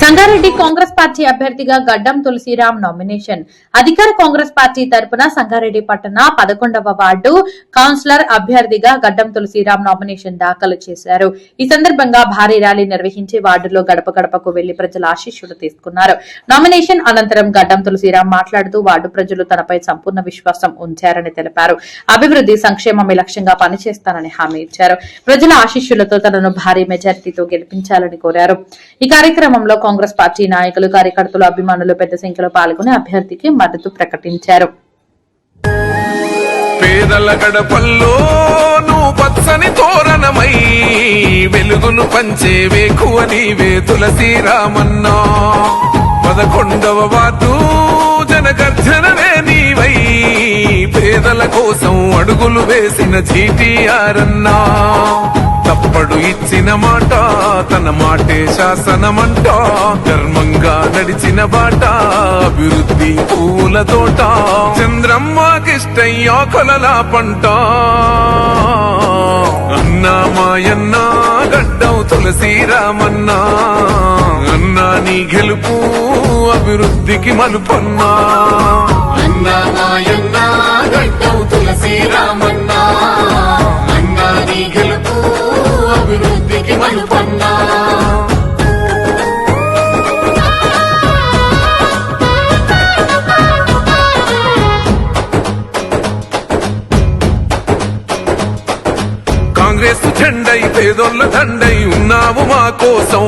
Sangareddy Congress party అభ్యర్థిగా గడ్డం Tulasiram nomination. అధికార కాంగ్రెస్ పార్టీ తరపున సంగారెడ్డి పట్టణ 11వ వార్డు కౌన్సిలర్ అభ్యర్థిగా గడ్డం తులసిరాం నామినేషన్ దాఖలు చేశారు. ఈ సందర్భంగా భారీ ర్యాలీ నిర్వహించి వార్డులో గడప గడపకు వెళ్లి ప్రజల ఆశీస్సులు తీసుకున్నారు. నామినేషన్ అనంతరం గడ్డం తులసిరాం మాట్లాడుతూ వార్డు ప్రజలు తనపై సంపూర్ణ విశ్వాసం ఉంచారని తెలిపారు. అభివృద్ది సంక్షేమమే లక్ష్యంగా పనిచేస్తానని హామీ ఇచ్చారు. ప్రజల ఆశీస్సులతో తనను భారీ మెజార్టీతో గెలిపించాలని కోరారు. ఈ కార్యక్రమంలో కాంగ్రెస్ పార్టీ నాయకులు, కార్యకర్తలు, అభిమానులు పెద్ద సంఖ్యలో పాల్గొని అభ్యర్థికి మద్దతు ప్రకటించారు. పేదల గడపల్లో నువ్వు పచ్చని తోరణమై వెలుగును పంచే వేకువ నీవే తులసిరామన్నా. 11వ వార్డు జనగర్జనవే నీవై పేదల కోసం అడుగులు వేసిన జీటీఆర్ అన్నా. తప్పడు ఇచ్చిన మాట తన మాటే శాసనమంట, ధర్మంగా నడిచిన బాట అభివృద్ధి పూల తోట, చంద్రమ్మకిష్టయ్యా కొలలా పంట. అన్నా మాయన్నా గడ్డం తులసిరామన్నా, అన్నా నీ గెలుపు అభివృద్ధికి మలుపన్నా. అన్నా మాయన్నా గడ్డం తులసిరామన్నా, అన్నా నీ గెలుపు అభివృద్ధికి మలుపన్నా. కాంగ్రెస్ జెండై పేదోళ్ల దండై ఉన్నావు మా కోసం,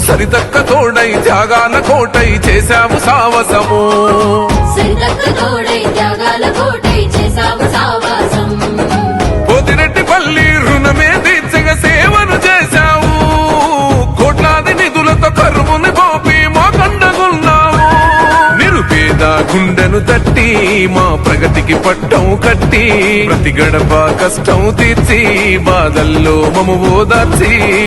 సరితక్క తోడై త్యాగాల కోటై చేశావు సావసము. పోతిరెడ్డిపల్లి రుణమే తీర్చగ సేవను చేశావు, కోట్లాది నిధులతో కరువుని పోపి మా కండగున్నావు. నిరుపేద గుండెను తట్టి మా ప్రగతికి పట్టం కట్టి ప్రతి గడప కష్టం తీర్చి బాధల్లో మము ఓదార్చి